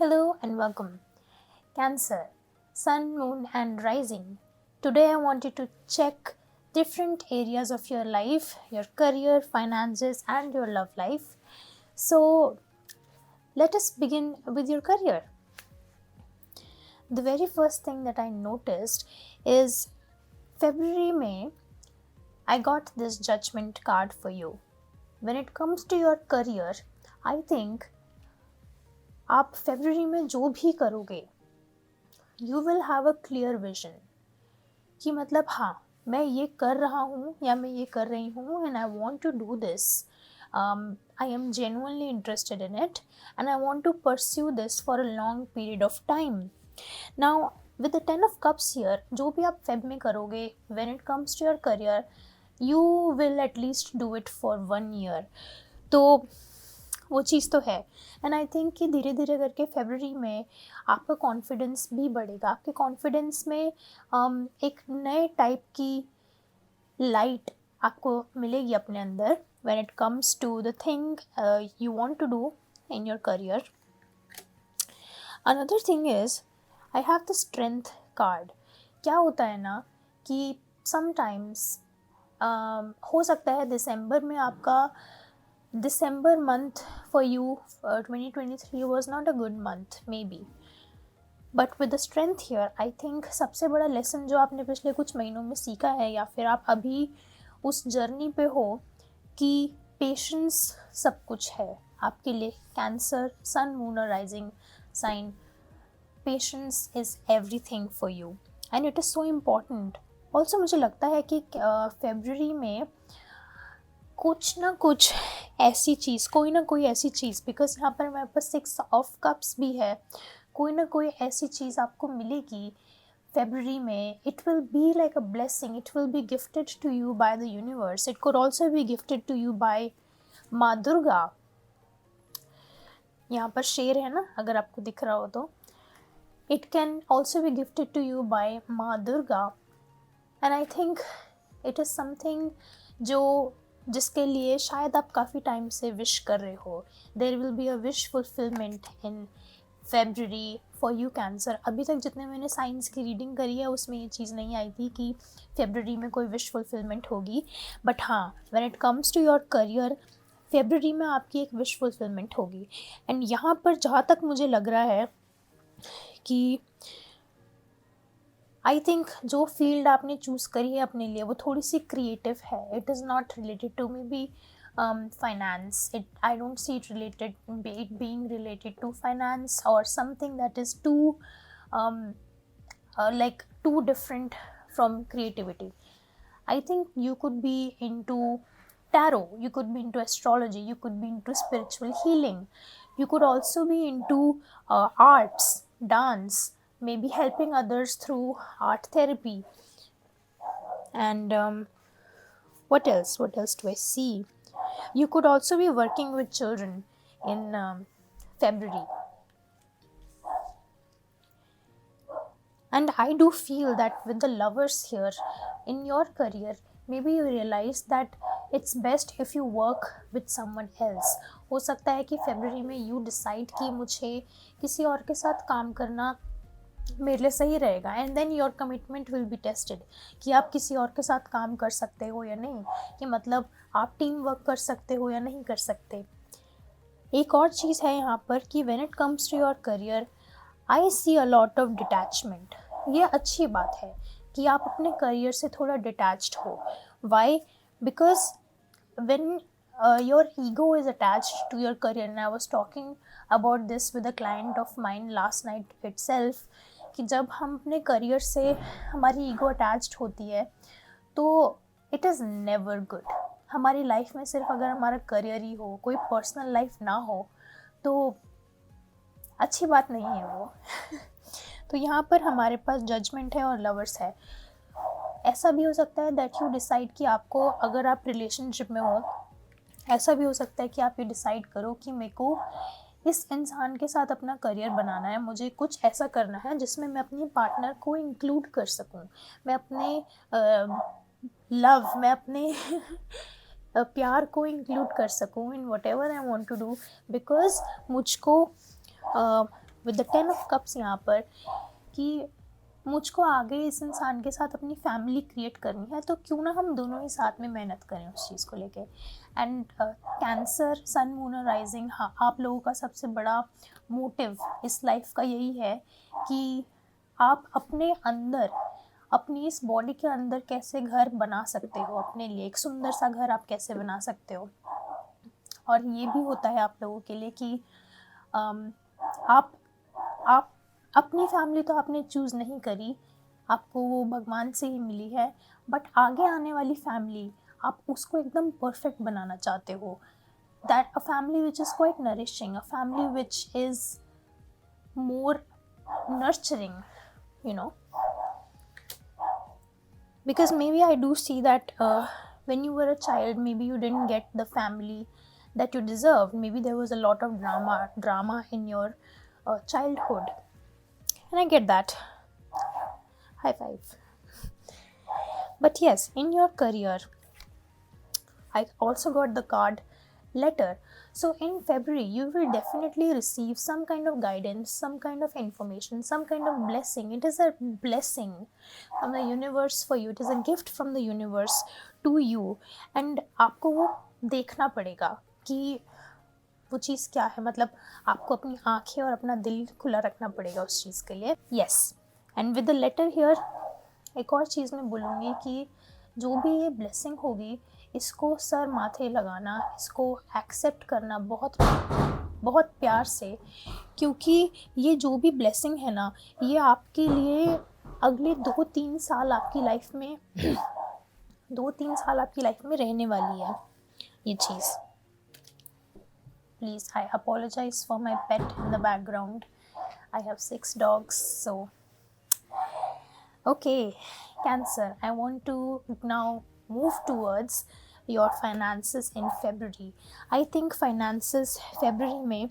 Hello and welcome. Cancer, Sun, Moon, and Rising. Today I wanted to check different areas of your life, your career, finances, and your love life. So, let us begin with your career. The very first thing that I noticed is February, May, I got this judgment card for you. When it comes to your career, I think आप फरवरी में जो भी करोगे you will have a clear vision कि मतलब हाँ मैं ये कर रहा हूँ या मैं ये कर रही हूँ and I want to do this I am genuinely interested in it and I want to pursue this for a long period of time. Now with the 10 of cups here, जो भी आप फेब में करोगे when it comes to your career you will at least do it for 1 year. तो वो चीज़ तो है and I think कि धीरे धीरे करके फरवरी में आपका कॉन्फिडेंस भी बढ़ेगा. आपके कॉन्फिडेंस में एक नए टाइप की लाइट आपको मिलेगी अपने अंदर when it comes to the thing you want to do in your career. Another thing is I have the strength card. क्या होता है ना कि समटाइम्स हो सकता है दिसंबर में आपका December month for you, 2023 was not a good month maybe, but with the strength here I think सबसे बड़ा लेसन जो आपने पिछले कुछ महीनों में सीखा है या फिर आप अभी उस जर्नी पे हो कि पेशेंस सब कुछ है आपके लिए. कैंसर, सन, मून और rising sign, patience is everything for you and it is so important. Also मुझे लगता है कि फरवरी में कुछ ना कुछ ऐसी चीज़, कोई ना कोई ऐसी चीज़, बिकॉज यहाँ पर मेरे पास 6 of cups भी है, कोई ना कोई ऐसी चीज़ आपको मिलेगी फरवरी में. It will be like a blessing, it will be gifted to you by the universe. It could also be gifted to you by माँ दुर्गा. यहाँ पर शेर है ना, अगर आपको दिख रहा हो तो. It can also be gifted to you by माँ Durga and I think it is something जो जिसके लिए शायद आप काफ़ी टाइम से विश कर रहे हो. There will be a wish fulfilment in February for you cancer. अभी तक जितने मैंने साइंस की रीडिंग करी है उसमें ये चीज़ नहीं आई थी कि फेब्रुअरी में कोई विश फुलफिलमेंट होगी. बट हाँ, when it comes to your career February में आपकी एक विश फुलफिलमेंट होगी. एंड यहाँ पर जहाँ तक मुझे लग रहा है कि आई थिंक जो फील्ड आपने चूज़ करी है अपने लिए वो थोड़ी सी क्रिएटिव है. It is not related to maybe finance. I don't see it related, it being related to finance or something that is too like too different from creativity. I think you could be into tarot, you could be into astrology, you could be into spiritual healing, you could also be into arts, dance, maybe helping others through art therapy. And what else do I see? You could also be working with children in February. And I do feel that with the lovers here in your career, maybe you realize that it's best if you work with someone else. हो सकता है कि फरवरी में you decide कि मुझे किसी और के साथ काम करना मेरे लिए सही रहेगा. And then your commitment will be tested कि आप किसी और के साथ काम कर सकते हो या नहीं, कि मतलब आप टीम वर्क कर सकते हो या नहीं कर सकते. एक और चीज़ है यहाँ पर कि when it comes to your career I see a lot of detachment. ये अच्छी बात है कि आप अपने करियर से थोड़ा डिटैच्ड हो. Why? Because when your ego is attached to your career, and I was talking about this with a client of mine last night itself, कि जब हम अपने करियर से हमारी ईगो अटैच्ड होती है तो इट इज़ नेवर गुड. हमारी लाइफ में सिर्फ अगर हमारा करियर ही हो, कोई पर्सनल लाइफ ना हो, तो अच्छी बात नहीं है वो. तो यहाँ पर हमारे पास जजमेंट है और लवर्स है. ऐसा भी हो सकता है दैट यू डिसाइड कि आपको, अगर आप रिलेशनशिप में हो, ऐसा भी हो सकता है कि आप ये डिसाइड करो कि मेरे को इस इंसान के साथ अपना करियर बनाना है, मुझे कुछ ऐसा करना है जिसमें मैं अपनी पार्टनर को इंक्लूड कर सकूं, मैं अपने लव, मैं अपने प्यार को इंक्लूड कर सकूं in whatever I want to do. Because मुझको विद द 10 of cups यहाँ पर कि मुझको आगे इस इंसान के साथ अपनी फैमिली क्रिएट करनी है, तो क्यों ना हम दोनों ही साथ में मेहनत करें उस चीज़ को लेके। एंड कैंसर, सन, मून और राइजिंग, हाँ, आप लोगों का सबसे बड़ा मोटिव इस लाइफ का यही है कि आप अपने अंदर, अपनी इस बॉडी के अंदर कैसे घर बना सकते हो, अपने लिए एक सुंदर सा घर आप कैसे बना सकते हो। और ये भी होता है आप लोगों के लिए कि आप अपनी फैमिली तो आपने चूज़ नहीं करी, आपको वो भगवान से ही मिली है, बट आगे आने वाली फैमिली आप उसको एकदम परफेक्ट बनाना चाहते हो। That a family which is quite nourishing, a family which is more nurturing, you know, because maybe I do see that when you were a child, maybe you didn't get the family that you deserved. Maybe there was a lot of drama in your childhood, and I get that. High five. But yes, in your career, I also got the card letter. So in February, you will definitely receive some kind of guidance, some kind of information, some kind of blessing. It is a blessing from the universe for you. It is a gift from the universe to you. And आपको वो देखना पड़ेगा कि वो चीज़ क्या है, मतलब आपको अपनी आँखें और अपना दिल खुला रखना पड़ेगा उस चीज़ के लिए। Yes, and with the letter here एक और चीज़ मैं बोलूँगी कि जो भी ये ब्लेसिंग होगी, इसको सर माथे लगाना, इसको एक्सेप्ट करना बहुत बहुत प्यार से, क्योंकि ये जो भी ब्लेसिंग है ना, ये आपके लिए अगले 2-3 साल आपकी लाइफ में 2-3 साल आपकी लाइफ में रहने वाली है ये चीज़। Please, I apologize for my pet in the background. I have 6 dogs, so okay, Cancer, I want to now move towards your finances in February. I think finances February में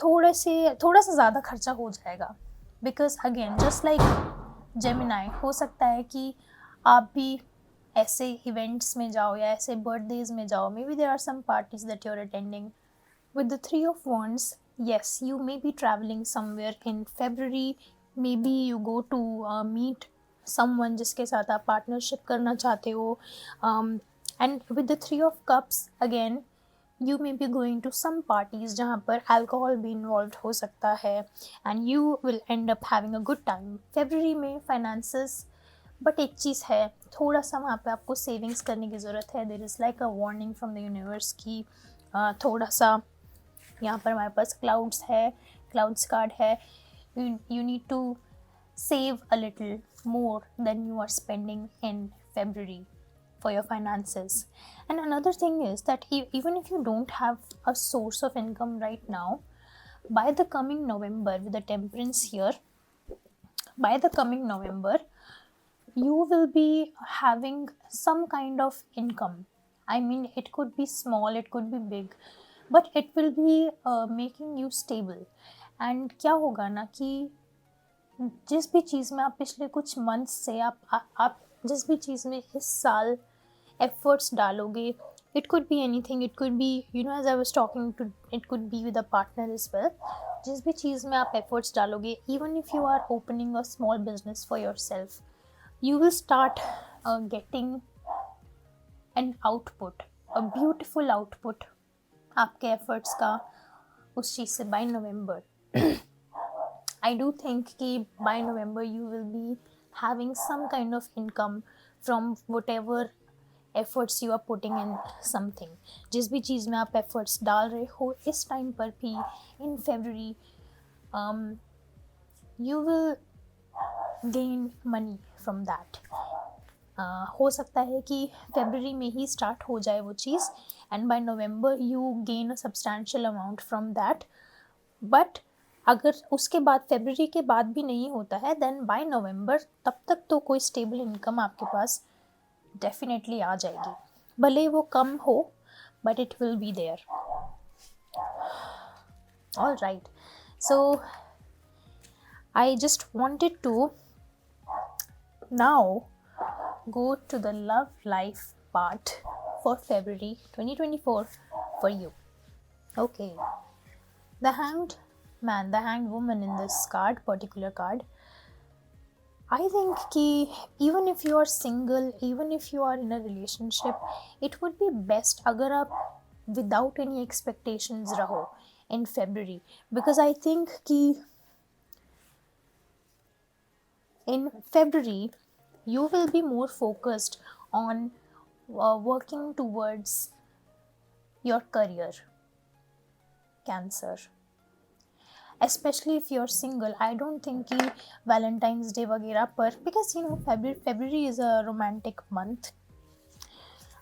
थोड़ा सा ज़्यादा खर्चा हो जाएगा, because again just like Gemini, हो सकता है कि आप भी ऐसे इवेंट्स में जाओ या ऐसे बर्थडेज में जाओ, maybe there are some parties that you are attending. With the 3 of Wands, yes, you may be traveling somewhere in February. Maybe you go to meet someone जिसके साथ आप पार्टनरशिप करना चाहते हो। And with the 3 of Cups, again, you may be going to some parties जहाँ पर alcohol भी involved हो सकता है, and you will end up having a good time. February में finances, बट एक चीज़ है, थोड़ा सा वहाँ पे आपको सेविंग्स करने की ज़रूरत है। There is like a warning from the universe की थोड़ा सा यहाँ पर हमारे पास क्लाउड्स कार्ड है, you need to save a little more than you are spending in February for your finances. And another thing is that even if you don't have a source of income right now, by the coming November, with the temperance here, by the coming November, you will be having some kind of income. I mean, it could be small, it could be big, but it will be making you stable. And क्या होगा ना कि जिस भी चीज़ में आप पिछले कुछ मंथ्स से आप जिस भी चीज़ में इस साल एफर्ट्स डालोगे, it could be anything, it could be, you know, as I was talking to, it could be with a partner as well. जिस भी चीज़ में आप एफर्ट्स डालोगे, even if you are opening a small business for yourself, you will start getting an output, a beautiful output आपके efforts का उस चीज़ से by November. I do think कि by November you will be having some kind of income from whatever efforts you are putting in something. जिस भी चीज़ में आप efforts डाल रहे हो इस टाइम पर भी in February, you will gain money from that. हो सकता है कि February में ही start हो जाए वो चीज़, and by November you gain a substantial amount from that. But अगर उसके बाद February के बाद भी नहीं होता है, then by November तब तक तो कोई stable income आपके पास definitely आ जाएगी, भले वो कम हो, but it will be there. All right, so I just wanted to now go to the love life part for February 2024 for you. Okay, the hanged man, the hanged woman in this particular card, I think कि even if you are single, even if you are in a relationship, it would be best अगर आप without any expectations रहो in February, because I think कि in February you will be more focused on working towards your career, Cancer. Especially if you're single, I don't think कि Valentine's Day वगैरह पर, because you know February is a romantic month.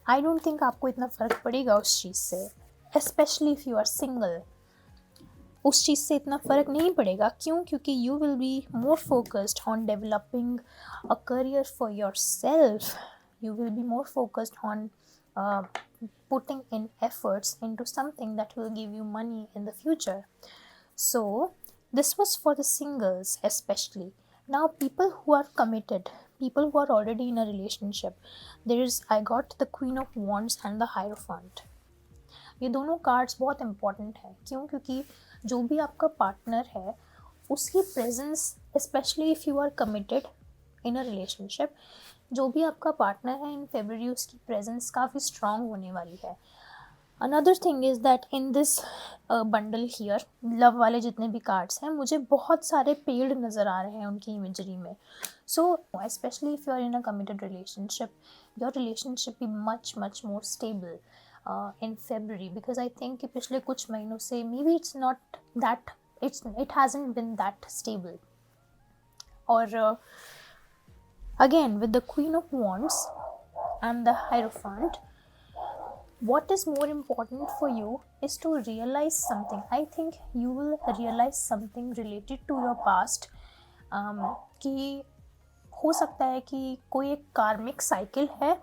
I don't think आपको इतना फ़र्क पड़ेगा उस चीज़ से, especially if you are single. उस चीज़ से इतना फ़र्क नहीं पड़ेगा, क्यों? क्योंकि you will be more focused on developing a career for yourself. You will be more focused on uh, putting in efforts into something that will give you money in the future. So this was for the singles especially. Now people who are committed, people who are already in a relationship, I got the Queen of Wands and the Hierophant. ये दोनों cards बहुत important है, क्यों? क्योंकि जो भी आपका partner है उसकी presence, specially if you are committed in a relationship, जो भी आपका पार्टनर है इन फेब्रुअरी उसकी प्रेजेंस काफ़ी स्ट्रांग होने वाली है. Another thing is that in this bundle here, love वाले जितने भी कार्ड्स हैं, मुझे बहुत सारे पेड़ नज़र आ रहे हैं उनकी इमेजरी में. So specially if you are in a committed relationship, your relationship be much much more stable in February, because I think कि पिछले कुछ महीनों से maybe it's not that, it hasn't been that stable. और again with the Queen of Wands and the Hierophant, what is more important for you is to realize something. I think you will realize something related to your past, कि हो सकता है कि कोई एक कार्मिक cycle है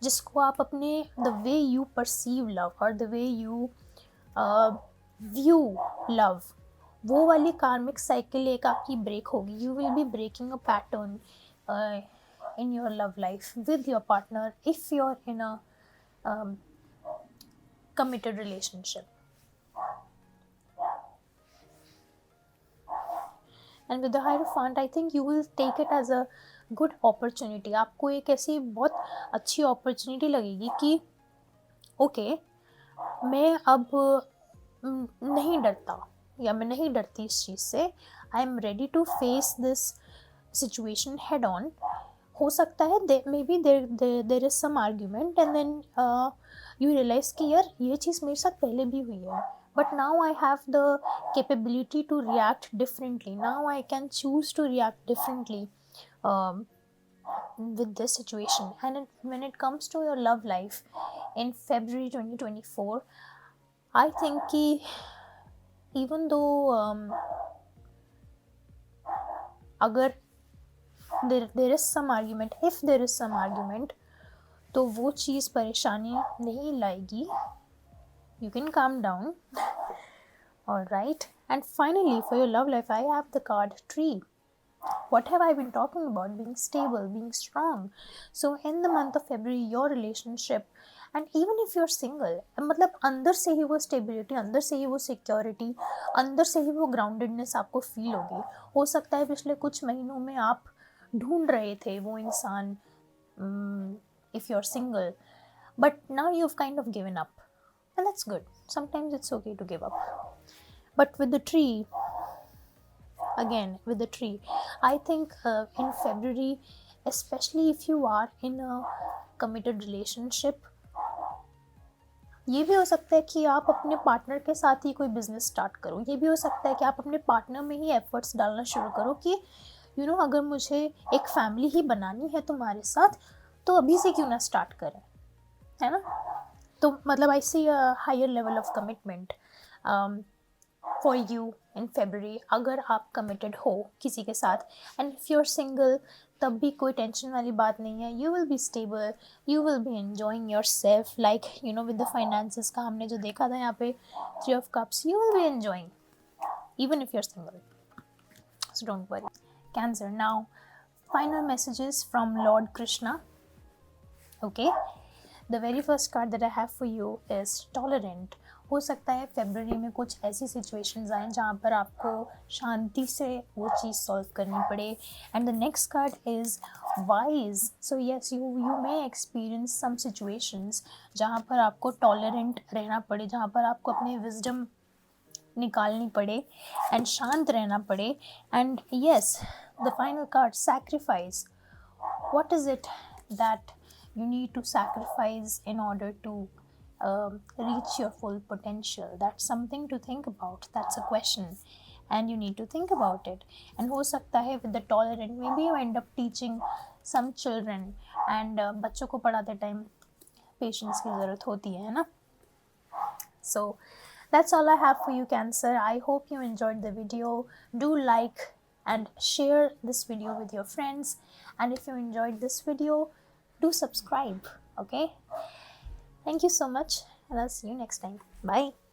जिसको आप अपने the way you perceive love और the way you view love, वो वाली कार्मिक साइकिल एक आपकी ब्रेक होगी. You will be breaking a pattern in your love life with your partner if you're in a committed relationship. And with the Hierophant, I think you will take it as a good opportunity. आपको एक ऐसी बहुत अच्छी opportunity लगेगी कि okay मैं अब नहीं डरता या मैं नहीं डरती इस चीज़ से. I am ready to face this situation head on. हो सकता है maybe there is some argument and then you realise कि यार ये चीज़ मेरे साथ पहले भी हुई है, but now I have the capability to react differently. Now I can choose to react differently with this situation. And when it comes to your love life in February 2024, I think कि even though अगर there is some argument, if there is some argument, तो वो चीज़ परेशानी नहीं लाएगी. You can calm down. Alright, and finally for your love life, I have the card Tree. What have I been talking about? Being stable, being strong. So in the month of February, your relationship, and even if you're single, मतलब अंदर से ही वो stability, अंदर से ही वो security, अंदर से ही वो groundedness आपको feel होगी. हो सकता है पिछले कुछ महीनों में आप ढूंढ रहे थे वो इंसान, if you're single, but now you've kind of given up, and that's good. Sometimes it's okay to give up. But with the Tree, again with the Tree, I think in February, especially if you are in a committed relationship, ये भी हो सकता है कि आप अपने partner के साथ ही कोई बिजनेस स्टार्ट करो. ये भी हो सकता है कि आप अपने पार्टनर में ही एफर्ट्स डालना शुरू करो कि यू नो अगर मुझे एक फैमिली ही बनानी है तुम्हारे साथ, तो अभी से क्यों ना स्टार्ट करें, है ना? तो मतलब I see a higher level of commitment for you in February अगर आप कमिटेड हो किसी के साथ. And if you are single, तब भी कोई टेंशन वाली बात नहीं है. You will be stable, you will be enjoying yourself, like you know with the finances का हमने जो देखा था यहाँ पे 3 of Cups, you will be enjoying even if you're single, so don't worry. Cancer, now final messages from Lord Krishna. Okay, the very first card that I have for you is Tolerant. हो सकता है फरवरी में कुछ ऐसी situations आएँ जहाँ पर आपको शांति से वो चीज़ सॉल्व करनी पड़े। And the next card is wise. So yes, you may experience some situations जहाँ पर आपको टॉलरेंट रहना पड़े, जहाँ पर आपको अपनी विजडम निकालनी पड़े एंड शांत रहना पड़े। And yes, the final card sacrifice. what is it that you need to sacrifice in order to reach your full potential? That's something to think about. That's a question and you need to think about it. And ho sakta hai with the tolerant, maybe you end up teaching some children and बच्चों को पढ़ाते time patience की ज़रूरत होती है ना. So that's all I have for you, Cancer. I hope you enjoyed the video. Do like and share this video with your friends, and if you enjoyed this video, do subscribe. Okay, thank you so much and I'll see you next time. Bye.